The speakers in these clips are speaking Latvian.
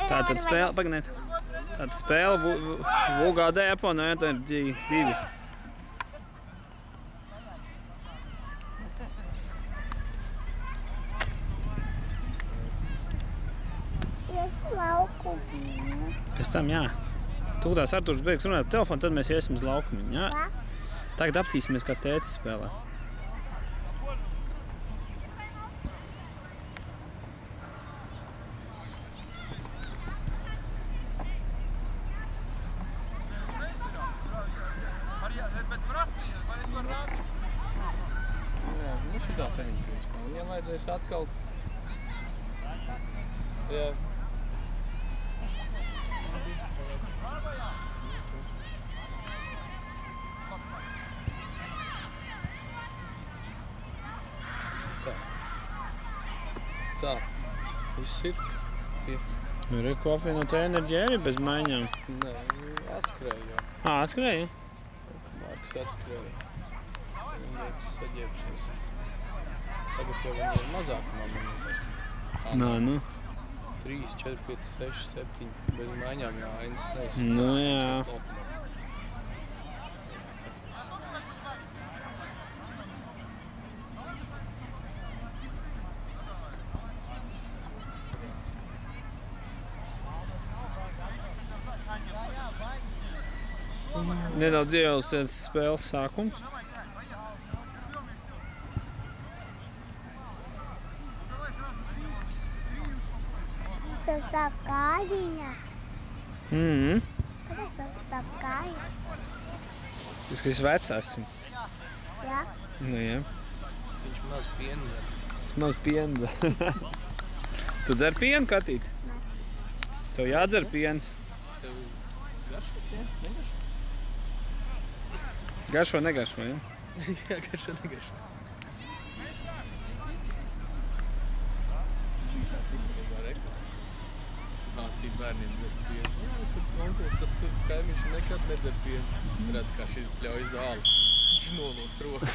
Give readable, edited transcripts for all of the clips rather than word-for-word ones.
Tātad spēle, pagaidiet. Tātad spēle VGD Japonā, tā ir 2. Pēc tam, jā. Tūlītās Arturs beigs runāt pa telefonu, tad mēs iesim uz laukumiņu, jā? Tagad apstīsimies, kā tētis spēlē. Jā, nu šitā peņķis. Viņam vajadzēs atkal... Jā. Tā. Viss ir. Nu, reku apvienotā enerģija arī bez maiņām. Nē, atskrēja jau. Atskrēja? Marks atskrēja. Viņam liekas saģēpšies. Tagad jau viņi ir mazākumā minūtēs. Nā, nu. 3, 4, 5, 6, 7. Bez maiņām jā, Ainas neizskatās. Nu, jā. Nedaudz ievēlsies spēles sākums. Tev sāp kājiņas. Kāpēc tev sāp kājas? Tas, ka es vecās. Jā? Nu, jā. Viņš maz pienu dzer. Tas maz pienu. Tu dzer pienu, Katīt? Nē. Tev jādzer piens. Tev garšo piens? Negaršo? Garšo, negaršo, jā? Jā, garšo, negaršo. Tas ir vienmēr reklāma. Mācīja bērniem dzer pienu. Jā, tad onkls, tas tur kaimiņš nekad nedzer pienu. Redz, kā šis pļauj zāli. Viņš nolost roku.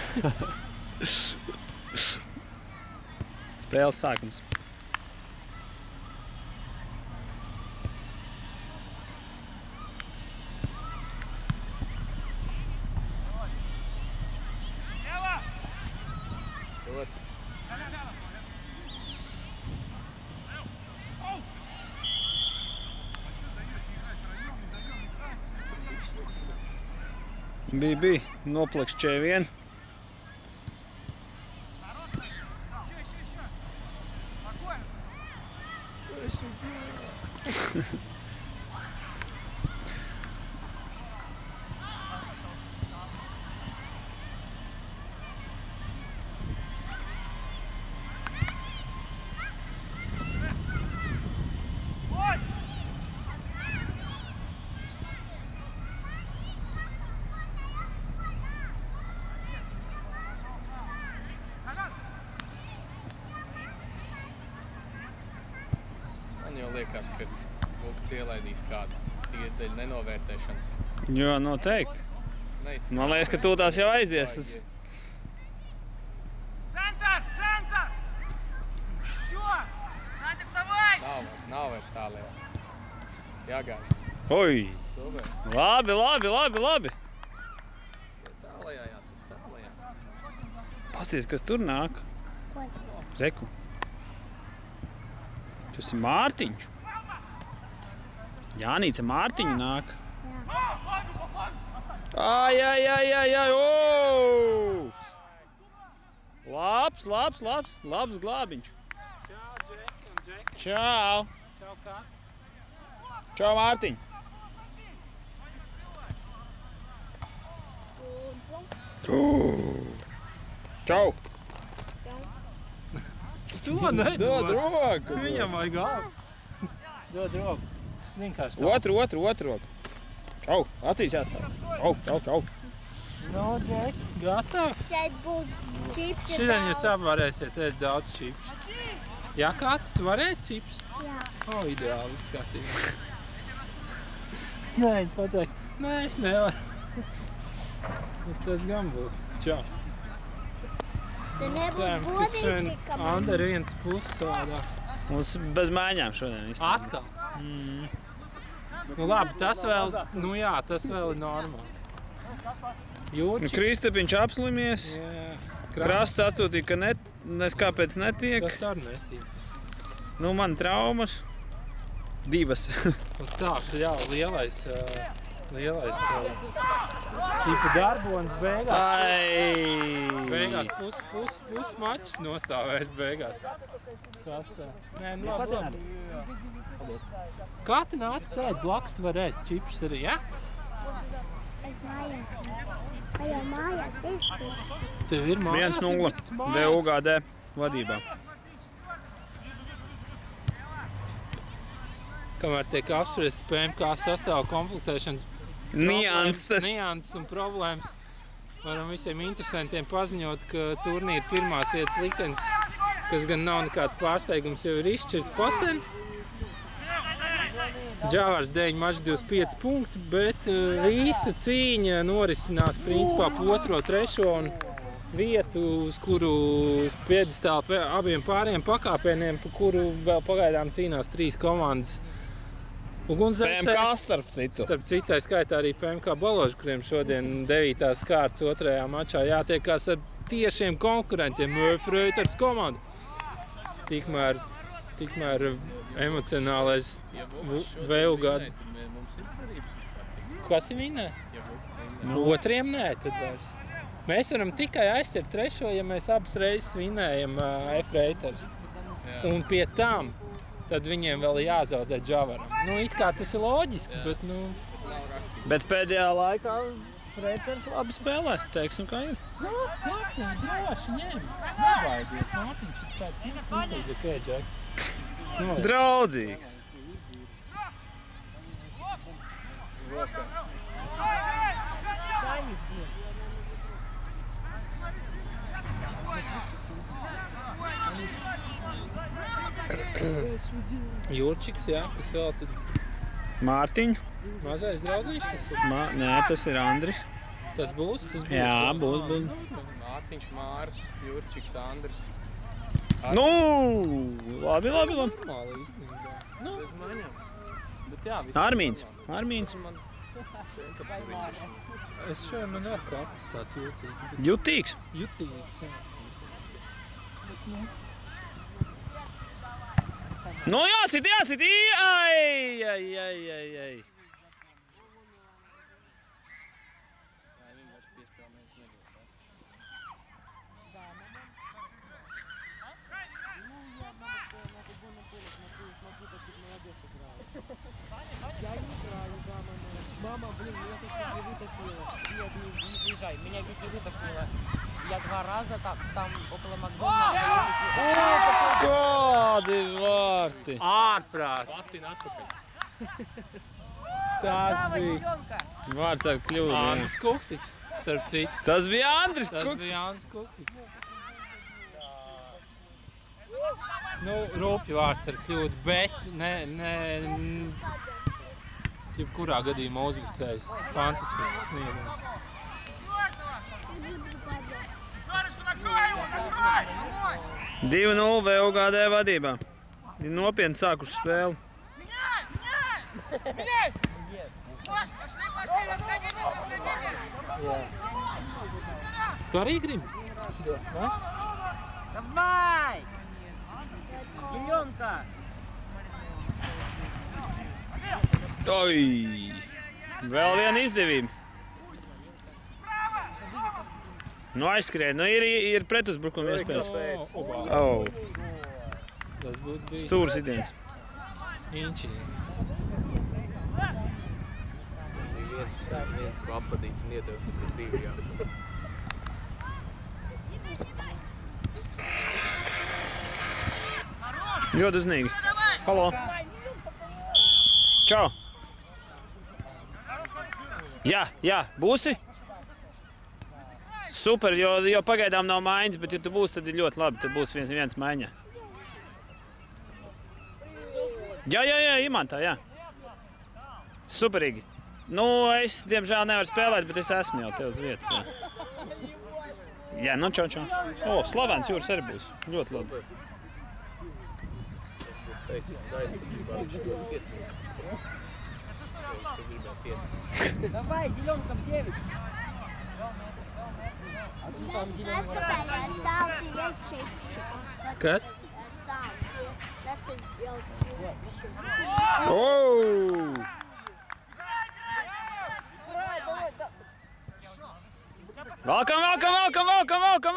Spēles sākums. Sots. Bija, noplaks 4-1. Man jau liekas, ka Vukts ielaidīs kādu tikai dēļ nenovērtēšanas. Jā, noteikti. Neizskatās. Man liekas, ka tu tās jau aizies. Центр! Еще! Сантик, вставай! Nav vairs tālēs. Jāgāž. Oi! Super. Labi! Tālējā jāsaka, tālējā. Pasties, kas tur nāk? Ko? Reku. Tas ir Mārtiņš. Jānīca Mārtiņu nāk. Ai! O! Labs glābiņš. Čau! Čau, Mārtiņ! Čau! To nedod! Dod roku! Viņam vajag galvu. Dod roku. Vienkārši tā. Otru roku. Čau! Acīs jāstāv. Čau! No, Džek, gatavi? Šeit būs čipsi. Šodien jūs abi varēsiet ēst daudz čipsus. Jā, Kati, tu varēsi čipsus? Jā. O, ideāli skatījums. Nē, pateikt. Nē, es nevaru. Tas gan būtu. Čau. Te nebūs Cerams, ka šodien Anda ir viens puses vārdā. Mums bez maiņām šodien. Atkal? Nu labi, tas vēl, nu jā, tas vēl ir normāli. Jūrčiks. Kristapiņš apslimies. Jā. Krasts atsūtīja, ka nes kāpēc netiek. Tas arī netiek. Nu, man traumas. 2. Un tā, jā, lielais tipa darbonis beigās. Beigās pus mačs nostāvēs beigās. Kas tā? Nē, nu labi. Kā tu nāc sēd blakus, tu vari ēst čipšus arī, ja? Es mājās. Vai jau mājās esi? Tev ir mājās? 1-0 VUGD vadībā. Kamēr tiek apspriests PMK sastāvu komplektēšanas nianses un problēmas, varam visiem interesantiem paziņot, ka turnīra pirmās vietas liktenis, kas gan nav nekāds pārsteigums, jau ir izšķirts pasen. Džavārs 9 mačs 25 punkti, bet visa cīņa norisinās principā pa 2., 3. un vietu, uz kuru piedestāli abiem pāriem pakāpieniem, pa kuru vēl pagaidām cīnās 3 komandas. PMK starp citu. Starp citai skaitā arī PMK Baloži, kuriem šodien 9. kārtas 2. mačā jātiekās ar tiešiem konkurentiem Freiters komandu. Tikmēr emocionālais VUGD. Kas ir vinē? Otriem nē, tad vairs. Mēs varam tikai aizķert 3., ja mēs abas reizes vinējam Freiters. Un pie tam tad viņiem vēl jāzaudē Džavaram. Nu, it kā tas ir loģiski, bet nu... Bet pēdējā laikā Freiters labi spēlē, teiksim, kā ir. Nāc, Mārtiņ, droši ņem. Nebaidies, Mārtiņš ir tāds pilnīgi pēdžeks. Draudzīgs. Jūrčiks, jā, kas vēl tad? Mārtiņš. Mazais draudziņš tas ir? Nē, tas ir Andris. Tas būs? Jā, būs. Mārtiņš, Māris, Jūrčiks, Andris. Nu, labi. Normāli īstenībā. Nu, bez maņām. Bet jā, Armīns. Es šodien man ir kāpis tāds jūcīgs. Jutīgs. Jutīgs, jā. Nu, jāsit! Ai! Мама, блин, меня тут чуть не вытащила. Бедный, не съезжай. Меня чуть не вытошнило. Я 2 раза там около Макдональда. Kādi vārti! Ārprāts! Patin atpakaļ. Tas bija Vārds ar kļūdu. Andris Kuksiks, starp citu. Tas bija Andris Tas Kuks. bija Andris Kuksiks. Nu, rūpju vārds ar kļūdu, bet jebkurā gadījumā uzbrucējs fantastisks sniegums. 2-0 VUGD vadībā. Ir nopietni sākuši spēli. Tu arī gribi? Давай! Зеленка! Oi! Vēl viena izdevība. Nu aizskrien, nu ir pretuzbrukuma iespējas. Oh. Tas būtu bijis Stūrs idiens. inčīgi. Viens ko apvadīt un iedot, un 2 jā. Ļoti uznīgi. Halo. Čau. Jā, būsi? Super, jo pagaidām nav maiņas, bet ja tu būsi, tad ir ļoti labi. Tad būs viens maiņa. Jā, Imantā, jā. Superīgi. Nu, es, diemžēl, nevaru spēlēt, bet es esmu jau te uz vietas, jā. Jā, nu, čau. O, Slavens Jūras arī būs. Ļoti labi. teica, aizsardzībā viņš ļoti pietrūka. Viņš gribēs iet. Давай, зеленка в 9. Kas? Oh!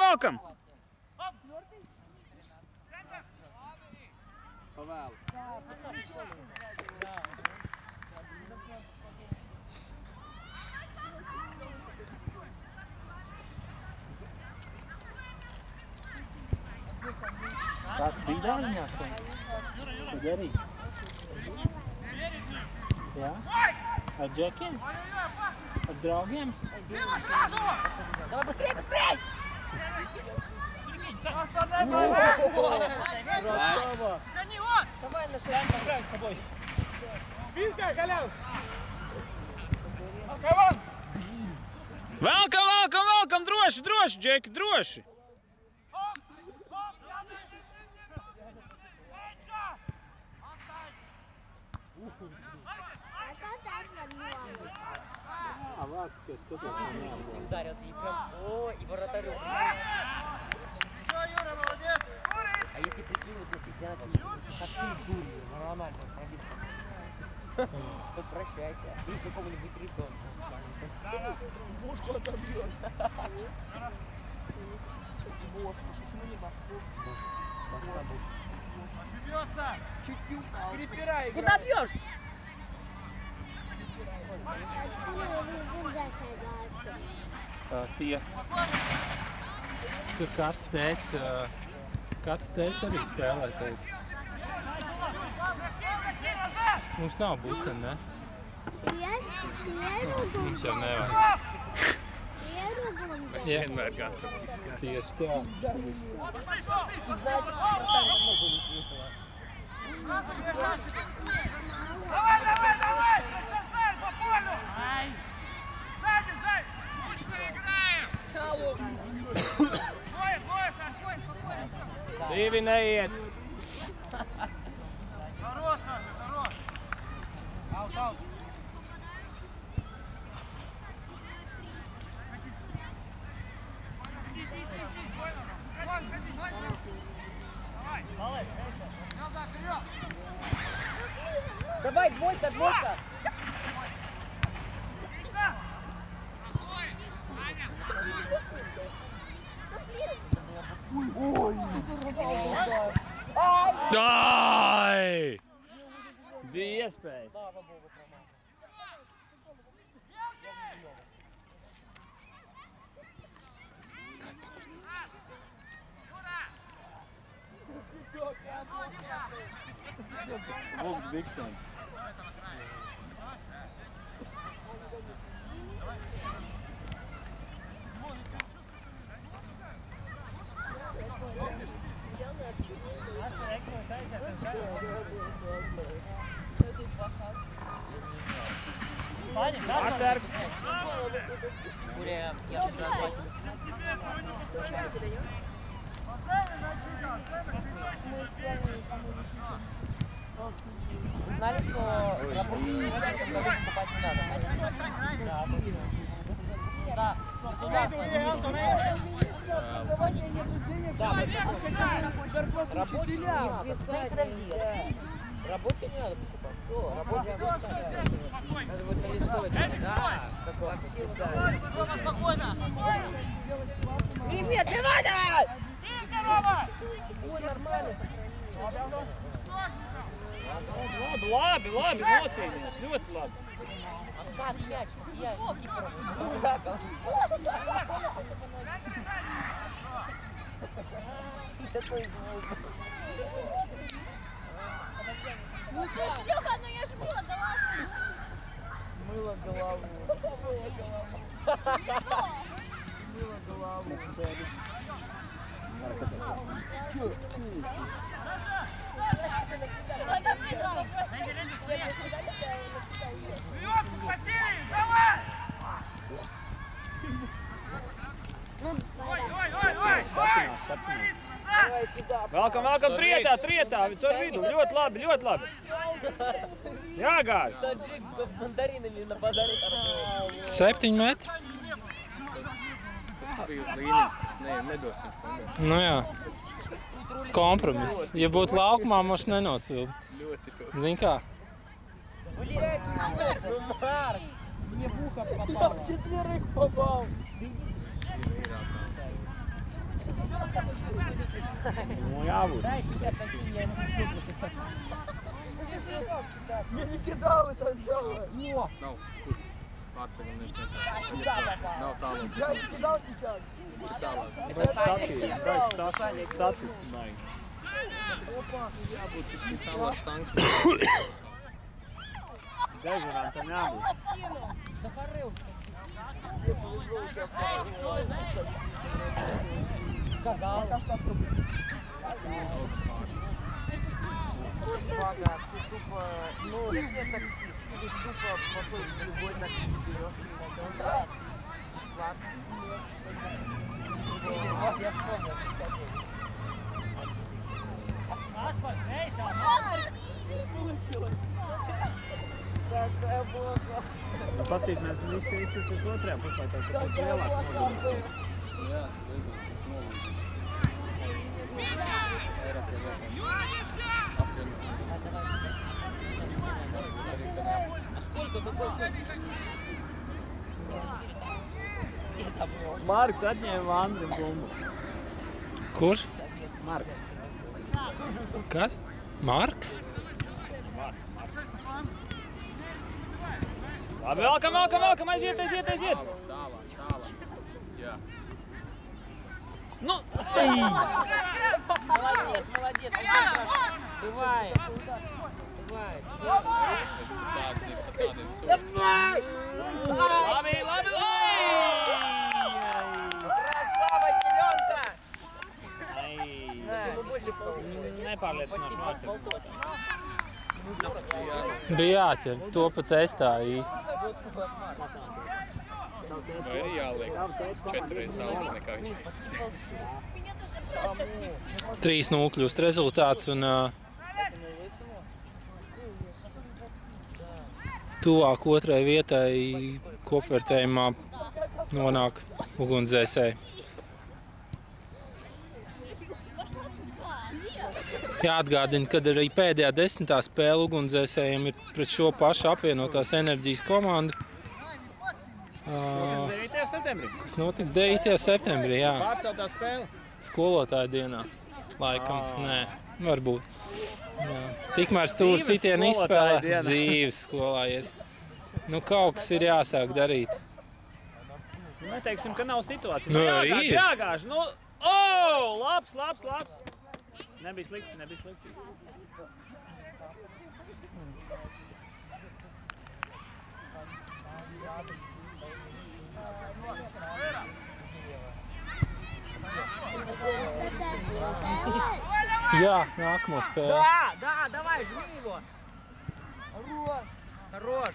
Valkam! Pavēlu. Kāds bija dāviņās? Tad arī? Jā? Ar džekiem? Ar draugiem? Давай, быстрее, быстрее! Давай на шаг. Играй с тобой. Valkam! Droši, Džeki, droši! Если ударился, и прям, о, и вратарю. А если прикинуть на чемпионате мира, совсем дурью, Рональдо пробил. То прощайся. И какому-нибудь ребенку. Бошку отобьет. Бошку, почему не башку? Ошибется! Чуть-чуть. Перепирай, Куда бьешь? Tie. Tur kāds teica arī spēlētājs. Mums nav buceni, ne? Mums jau nevajag. Mēs vienmēr gatavi izskatīt. Tieši tā. Давай! Сосай по полю! Сзади! Быстро играем! Двое, Саш! Divi neiet! Хорош! Аут! Иди, понял? Вон, ходи! Давай! Молодец! Вперед! Давай, двойка! Ai! Bija iespēja. Lūdzu, Diksam. Atsargs! Буря, я вчера оплатил. Вы знали, что рабочие покупать не надо? Да, сюда. Рабочие не надо. Подожди. Рабочие не надо покупать. Все, рабочие надо высолистовать. Да, такое. Спокойно. Ребят, давай! Ой, нормально сохранил. Labi, nocīnījās, ļoti labi. Откат мяч, я и такой звук. Ну ты шлюха, ну я ж была, давай. Мыло голову. Мыло голову. Вперед, потери! Давай! Ой! Sapinās. Valkam trietā, caur vidu, ļoti labi. Jāgāž. Таджик мандаринами на базаре торгует. 7 metri. Tas bija uz līnijas, tas nedosim spēlēt. Nu jā. Kompromiss. Ja būtu laukumā, mums nenosvilda. Ļoti to. Zini kā? Марк! Мне в ухо попало. Четверых попал. Nu, jābūt. Дай 50 сантиметров, я ему все написал. Я не кидал это дело. Nav, kur? Pārceļam mēs Сюда попал. Nav tālāk. Я не кидал сейчас. Tālāk. Это Саня Statiski baigi. Tālāk štangs. Dažiem tam jābūt. Сказал. Бага, ты тупо, ну, все такси, ты тупо по точке любой такси берешь. Классно. Вот я вспомнил, 59. Такая была. Nu, pastīsimies, visi uz otrajā pusē, tā kā tas lielāks nodokļi. Jā, beidzot, tas nolūzīs. Vairāk jau apvienot. А сколько какой счет? Marks atņēma Andrim bumbu. Kurš? Marks. Kas? Marks? Labi, valkam, aiziet! Tālāk. Jā. Nu! Молодец. Бывает. Tāds ir kādiem soļiem. Labi! Красава, зеленка! Nepārliecinoši Marks. Bija jāķer. To pat testā īsti. Vai arī jāliek 4 reizes tālāk nekā viņš. 3-0 kļūst rezultāts un tuvāk otrai vietai kopvērtējumā nonāk ugunsdzēsēji. Jāatgādina, kad arī pēdējā 10. spēle ugunsdzēsējiem ir pret šo pašu apvienotās enerģijas komandu. Kas 9. septembrī? Kas notiks 9. septembrī, jā. Pārceltā spēle. Skolotāja dienā. Laikam, nē, varbūt. Jā. Tikmēr stūri sitienu izspēlē. Dzīves skolājies. Nu, kaut kas ir jāsāk darīt. Neteiksim, ka nav situācija. Nu, Jāgāž! Nu, labs! Nebija slikti. Jā, nākamo spēli. Да, давай, жми его. Хорош.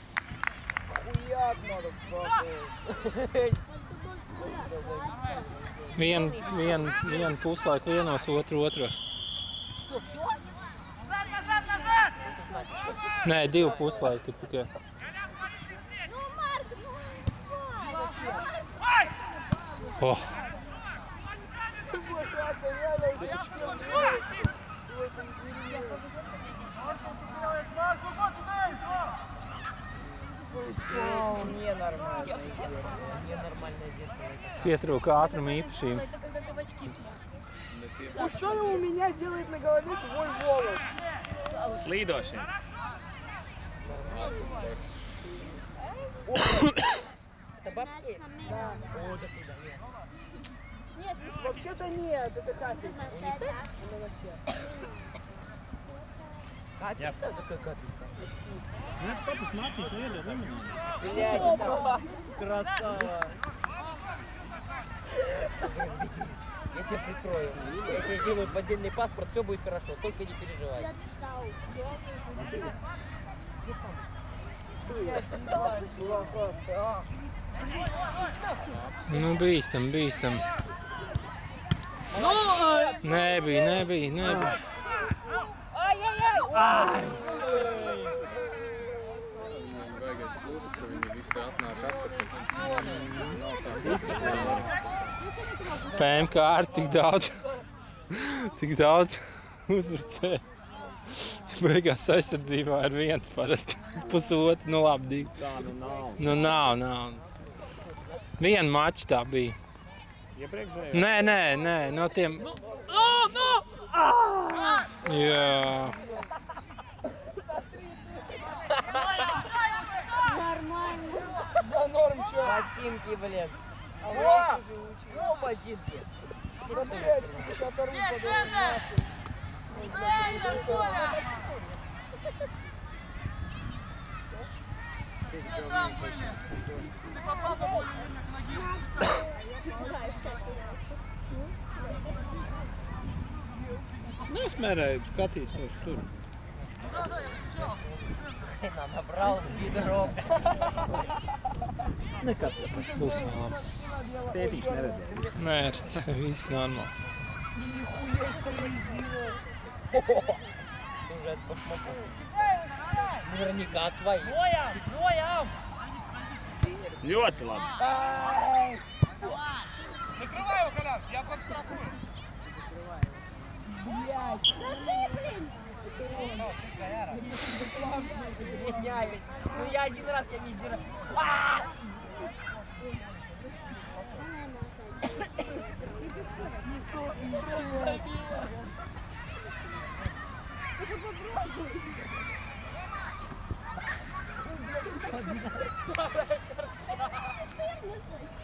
Хуяк надо Vienu puslaiku vienos, otru otros. Что, все? Назад! Nē, 2 puslaiki tikai. Ну, Марк, Oh, Ненормальное зеркало. pietrūka ātruma īpašība. Это когда ты в очки Nu, Что у меня делает на голове твой волос? Slīdošie. Это бабский? Да. О, до свидания. Нет, Вообще-то нет, это капель. Унисекс? Это вообще. Jā. Какая капелька? Nu, papas Mārtiņš iedod limonādi. Блядь, это красава. Я тебя прикрою. Я тебе сделаю поддельный паспорт, все будет хорошо, только не переживай. Я писал. Nu, bīstam. Nebija. Viņam baigais pluss, ka viņi visi atnāk atpakaļ. Nav tā disciplīna. PMK ar tik daudz uzbrucēju. Beigās aizsardzībā ir viens parasti. Pusotru, nu labi, divi. Tā nav. Nu nav. Vienu maču tā bija. Iepriekšējā? Nē, no tiem... Jā. Нормально. Да норм, чё? Ботинки, блин. О, ботинки. Nesmērēju skatīties tur. Набрал ведро. Nekas tāpēc. Būs vēl. Tētīši neredzēja. Mērts, viss normāli. Уже от башмаков. Наверняка от твоих. Ļoti labi. Накрывай его, Колян, я подстрахую. Ну я один раз, я не один раз.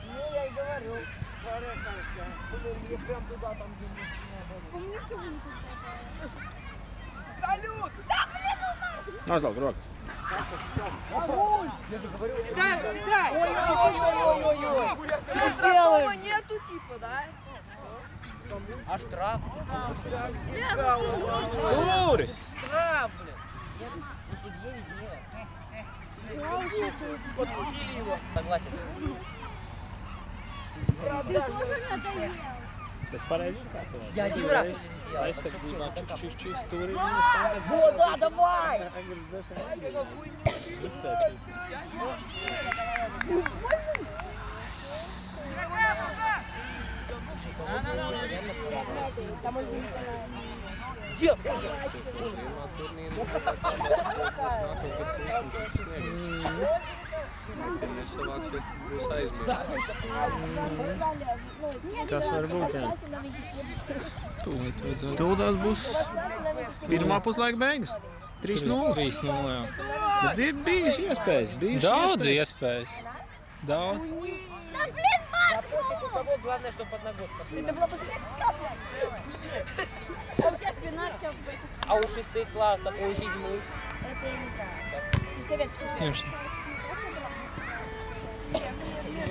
Ну я и говорю. Я прям туда, там где не Салют! Aizlauk rokas. Седай! Ой-ой-ой-ой-ой! Что делаем? Нету типа, да? А штраф? Stūris! Штраф, блин! Ну судье виднее. Подкупили его. Согласен. Ты тоже надоел. Tas pareizi izkārtots. Я один раз это сделал. Aizsardzībā čis stūrī viņas tagad. Вот, да, давай! Где? Es esmu zirmā turnīru, tā kā mēs nākam, kad būsim tik snieguši. Kad nesavāksies, tad būs aizmirsts. Tas var būt, jā. Tūlīt vajadzētu. Tūlīt būs pirmā puslaika beigas. 3-0. 3-0, jā. Bet ir bijuši iespējas. Daudz iespējas. Daudz. Да блин, Да после того, главное, чтобы под ногой пошли. это была последняя капля. А у тебя спина вся в этих. А у 6 классов, у 7? Это я не знаю. Совет в чуть. Ņemšu.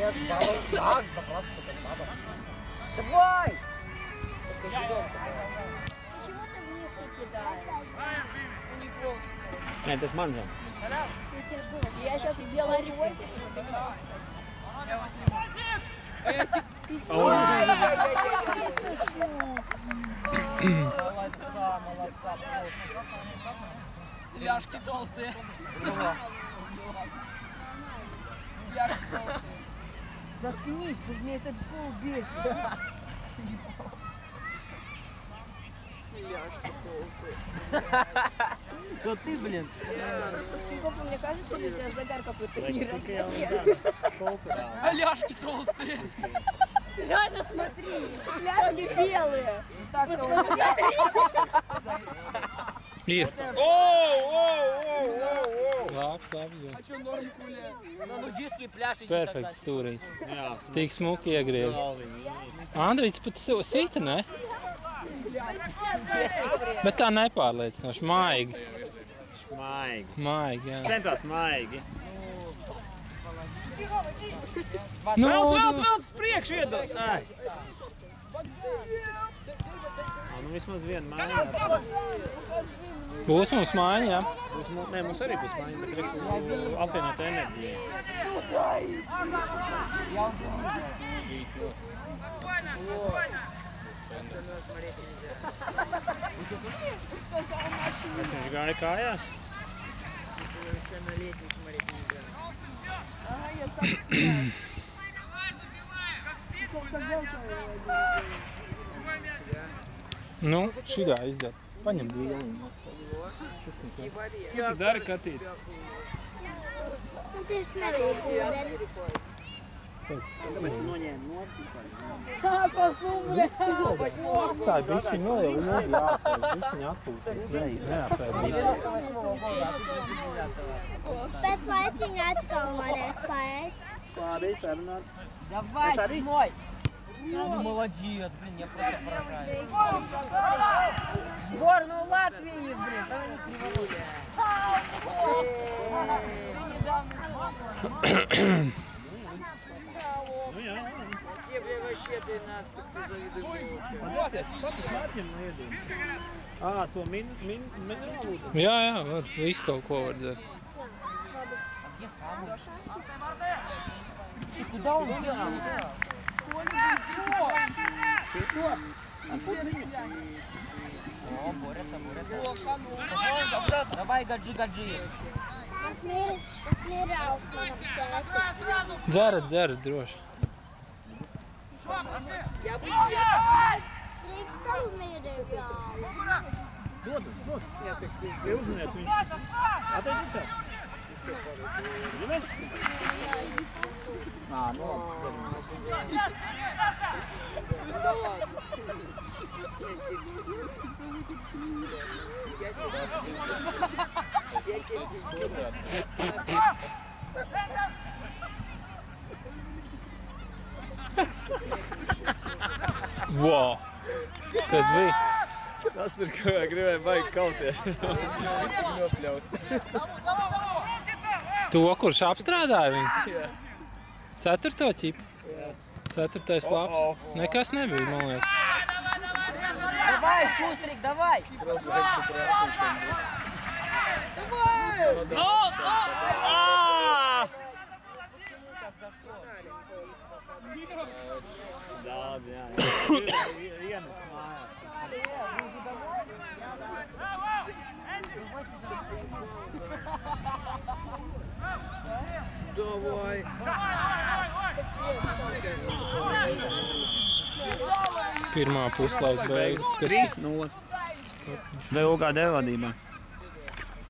Нет, баба. Так, забрал что-то, баба. Давай! Только зеленка. Почему ты в них не кидаешь? У них волосы. Nē, tas mans zons. У тебя волосы. Я сейчас делаю репостик, и тебе не будет спасибо. Я его сниму. Молодца, молодца, Ляжки толстые. Ляжки толстые. Заткнись, мне это все бесит. Да ты, блин. Тинькофф, мне кажется, или у тебя загар какой-то А ляжки толстые. Реально смотри, ляжки белые. Ir. Labs, jā. А что, норм хуля? Ну, детский пляж иди Perfekts stūrīt. Jā, Tik smuki iegriež. Andrīts pat sita, ne? Bet tā nepārliecinoši. Maigi. maigi. Maigi, jā. Centās maigi. Velc, priekš iedod! Ai. Nu, vismaz viena māja. Būs mums māja, jā. Nē, mums arī būs māja, bet ir apvienota enerģija. смотреть нельзя. Viņš gāja kājās. Несовершеннолетний смотреть нельзя. Ага, я сам снимаю. Сколько делка Nu, šitā izdara. Paņem brīli. Ko tu dari, Katīt? Nu, tieši nevajag ūdeni. Atstāj bišķiņ nolielu, jāstāj bišķiņ atpūties. Neapēd visu. Pēc laiciņa atkal varēs paēst. Давай, седьмой! Ну, молодец, блин, я просто поражаюсь. Сборную Латвии, блин, да они криворукие. Те, бля, вообще 13, кто завидует Ā, to minerālu ūdeni. Jā, var. Visu kaut ko var dzert. Где самый? Куда он делал? О, борется. Давай, гаджи. Minerāls manam tētim. Dzerat, droši. Drīkstam minerālu. Dod. Tie uzminies viņš. Ateicis tev? Ģimen? Ā, nu labi. Wow! Kas bija? Tas tur gribēja baigi kauties. Nopļaut. To, kurš apstrādāja viņu? Jā. 4. ķipu? 4. laps. Nekas nebija, man liekas. Давай, Шустрик, давай! Daudz, jā. Iemet mājās. Давай! Pirmā puslaika beigas. 3-0. VOKD vadībā.